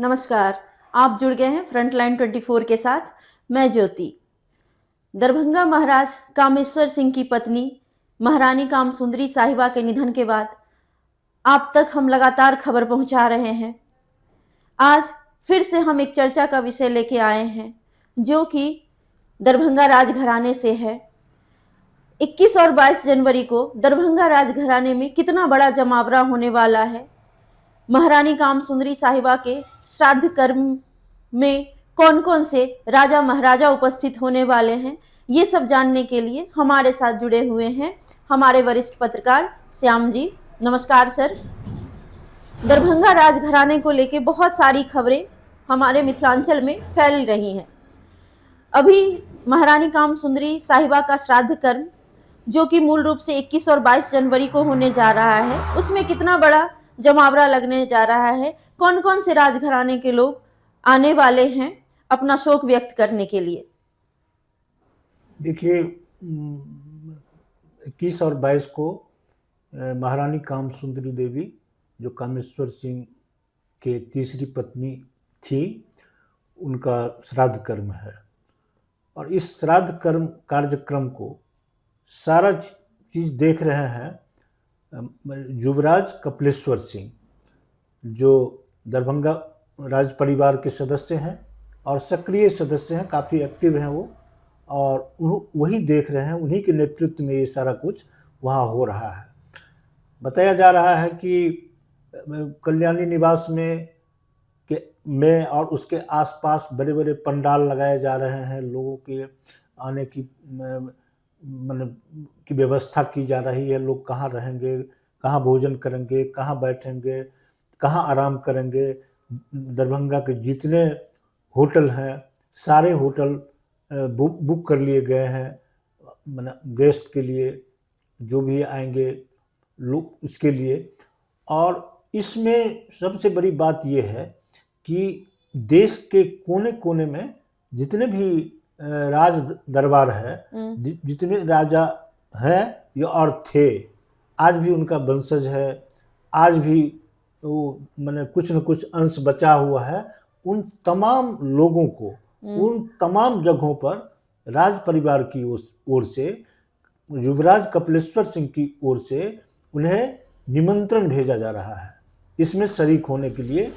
नमस्कार। आप जुड़ गए हैं फ्रंटलाइन 24 के साथ। मैं ज्योति। दरभंगा महाराज कामेश्वर सिंह की पत्नी महारानी कामसुंदरी साहिबा के निधन के बाद आप तक हम लगातार खबर पहुंचा रहे हैं। आज फिर से हम एक चर्चा का विषय लेके आए हैं जो कि दरभंगा राजघराने से है। 21 और 22 जनवरी को दरभंगा राजघराने में कितना बड़ा जमावड़ा होने वाला है। महारानी कामसुंदरी साहिबा के श्राद्ध कर्म में कौन कौन से राजा महाराजा उपस्थित होने वाले हैं, ये सब जानने के लिए हमारे साथ जुड़े हुए हैं हमारे वरिष्ठ पत्रकार श्याम जी। नमस्कार सर। दरभंगा राजघराने को लेके बहुत सारी खबरें हमारे मिथिलांचल में फैल रही हैं। अभी महारानी कामसुंदरी साहिबा का श्राद्ध कर्म जो कि मूल रूप से 21 और 22 जनवरी को होने जा रहा है, उसमें कितना बड़ा जमावड़ा लगने जा रहा है, कौन कौन से राजघराने के लोग आने वाले हैं अपना शोक व्यक्त करने के लिए। देखिए, 21 और 22 को महारानी कामसुंदरी देवी जो कामेश्वर सिंह के तीसरी पत्नी थी, उनका श्राद्ध कर्म है। और इस श्राद्ध कर्म कार्यक्रम को सारा चीज़ देख रहे हैं युवराज कपिलेश्वर सिंह, जो दरभंगा राज परिवार के सदस्य हैं और सक्रिय सदस्य हैं, काफ़ी एक्टिव हैं वो, और वही देख रहे हैं। उन्हीं के नेतृत्व में ये सारा कुछ वहाँ हो रहा है। बताया जा रहा है कि कल्याणी निवास में और उसके आसपास बड़े बड़े पंडाल लगाए जा रहे हैं। लोगों के आने की मतलब की व्यवस्था की जा रही है। लोग कहाँ रहेंगे, कहाँ भोजन करेंगे, कहाँ बैठेंगे, कहाँ आराम करेंगे। दरभंगा के जितने होटल हैं सारे होटल बुक कर लिए गए हैं, मतलब गेस्ट के लिए, जो भी आएंगे लोग उसके लिए। और इसमें सबसे बड़ी बात यह है कि देश के कोने कोने में जितने भी राज दरबार है, जितने राजा हैं या और थे, आज भी उनका वंशज है, आज भी वो मैंने कुछ न कुछ अंश बचा हुआ है। उन तमाम लोगों को उन तमाम जगहों पर राज परिवार की ओर से, युवराज कपिलेश्वर सिंह की ओर से उन्हें निमंत्रण भेजा जा रहा है, इसमें शरीक होने के लिए,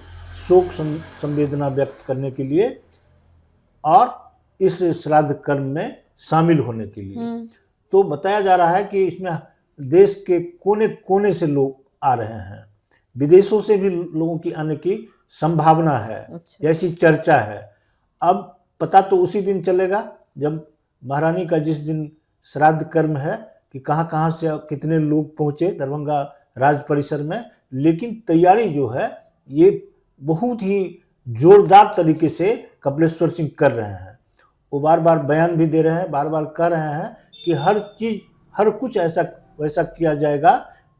शोक संवेदना व्यक्त करने के लिए और इस श्राद्ध कर्म में शामिल होने के लिए। तो बताया जा रहा है कि इसमें देश के कोने कोने से लोग आ रहे हैं, विदेशों से भी लोगों की आने की संभावना है। अच्छा। ऐसी चर्चा है। अब पता तो उसी दिन चलेगा जब महारानी का जिस दिन श्राद्ध कर्म है कि कहाँ कहाँ से कितने लोग पहुँचे दरभंगा राज परिसर में। लेकिन तैयारी जो है ये बहुत ही जोरदार तरीके से कपिलेश्वर सिंह कर रहे हैं। वो बार बार बयान भी दे रहे हैं, बार बार कह रहे हैं कि हर चीज़, हर कुछ ऐसा वैसा किया जाएगा।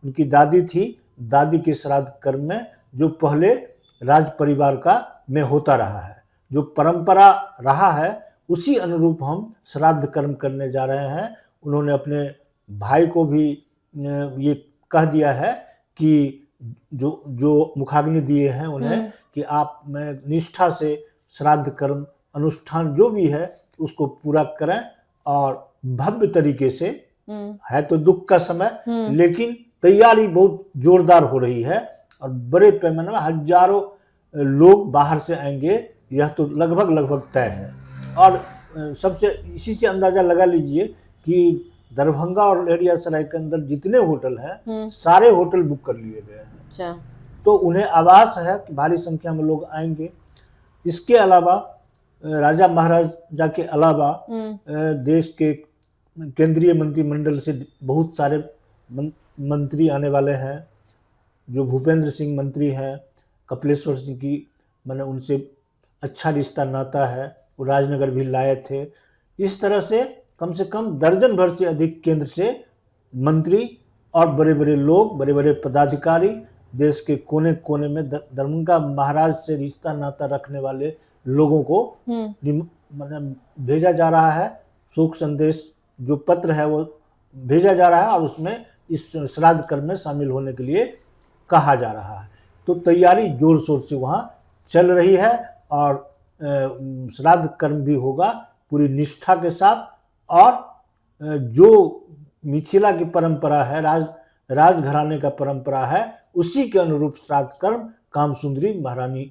उनकी दादी थी, दादी के श्राद्ध कर्म में जो पहले राज परिवार का में होता रहा है, जो परंपरा रहा है, उसी अनुरूप हम श्राद्ध कर्म करने जा रहे हैं। उन्होंने अपने भाई को भी ये कह दिया है कि जो मुखाग्नि दिए हैं उन्हें कि आप में निष्ठा से श्राद्ध कर्म अनुष्ठान जो भी है उसको पूरा करें और भव्य तरीके से। है तो दुख का समय, लेकिन तैयारी बहुत जोरदार हो रही है और बड़े पैमाने में हजारों लोग बाहर से आएंगे, यह तो लगभग तय है। और सबसे इसी से अंदाजा लगा लीजिए कि दरभंगा और लहेरियासराय के अंदर जितने होटल हैं सारे होटल बुक कर लिए गए हैं। अच्छा। तो उन्हें आभास है कि भारी संख्या में लोग आएंगे। इसके अलावा राजा महाराजा के अलावा देश के केंद्रीय मंत्रिमंडल से बहुत सारे मंत्री आने वाले हैं। जो भूपेंद्र सिंह मंत्री हैं, कपिलेश्वर सिंह की मैंने उनसे अच्छा रिश्ता नाता है, वो राजनगर भी लाए थे। इस तरह से कम दर्जन भर से अधिक केंद्र से मंत्री और बड़े बड़े लोग, बड़े बड़े पदाधिकारी, देश के कोने कोने में दरभंगा महाराज से रिश्ता नाता रखने वाले लोगों को मतलब भेजा जा रहा है। शोक संदेश जो पत्र है वो भेजा जा रहा है और उसमें इस श्राद्ध कर्म में शामिल होने के लिए कहा जा रहा है। तो तैयारी जोर शोर से वहाँ चल रही है और श्राद्ध कर्म भी होगा पूरी निष्ठा के साथ। और जो मिथिला की परंपरा है, राजघराने का परंपरा है, उसी के अनुरूप श्राद्ध कर्म कामसुंदरी महारानी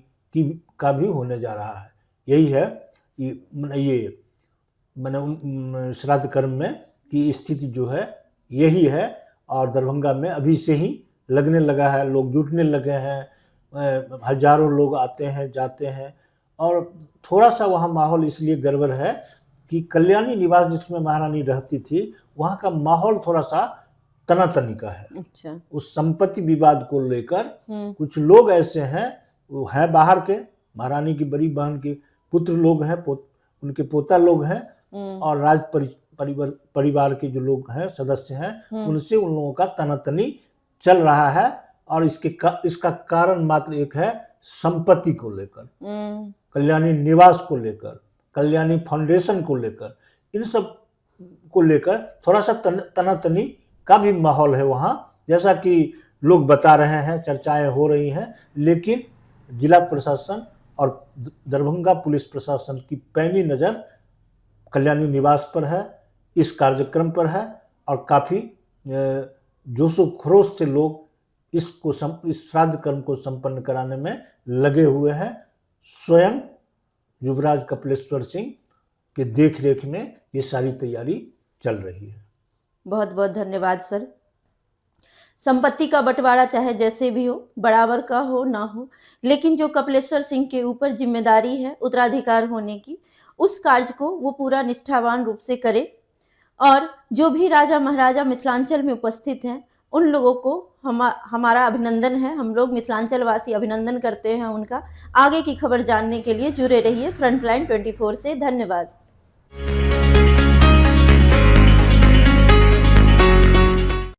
का भी होने जा रहा है। यही है ये मैंने श्राद्ध कर्म में की स्थिति जो है यही है। और दरभंगा में अभी से ही लगने लगा है, लोग जुटने लगे हैं, हजारों लोग आते हैं जाते हैं। और थोड़ा सा वहाँ माहौल इसलिए गड़बड़ है कि कल्याणी निवास जिसमें महारानी रहती थी, वहाँ का माहौल थोड़ा सा तनातनी का है। अच्छा। उस संपत्ति विवाद को लेकर कुछ लोग ऐसे हैं, वो हैं बाहर के, महारानी की बड़ी बहन के पुत्र लोग हैं, उनके पोता लोग हैं, और राज परिवार के जो लोग हैं, सदस्य हैं, उनसे उन लोगों का तनातनी चल रहा है। और इसका कारण मात्र एक है, संपत्ति को लेकर, कल्याणी निवास को लेकर, कल्याणी फाउंडेशन को लेकर, इन सब को लेकर थोड़ा सा तनातनी का भी माहौल है वहाँ, जैसा कि लोग बता रहे हैं, चर्चाएं हो रही हैं। लेकिन जिला प्रशासन और दरभंगा पुलिस प्रशासन की पैनी नज़र कल्याणी निवास पर है, इस कार्यक्रम पर है, और काफ़ी जोशो खरोश से लोग इस श्राद्ध कर्म को संपन्न कराने में लगे हुए हैं। स्वयं युवराज कपिलेश्वर सिंह के देख रेख में ये सारी तैयारी चल रही है। बहुत बहुत धन्यवाद सर। संपत्ति का बंटवारा चाहे जैसे भी हो, बराबर का हो ना हो, लेकिन जो कपिलेश्वर सिंह के ऊपर जिम्मेदारी है उत्तराधिकार होने की, उस कार्य को वो पूरा निष्ठावान रूप से करे। और जो भी राजा महाराजा मिथिलांचल में उपस्थित हैं, उन लोगों को हमारा अभिनंदन है। हम लोग मिथिलांचल वासी अभिनंदन करते हैं उनका। आगे की खबर जानने के लिए जुड़े रहिए फ्रंटलाइन 24 से। धन्यवाद।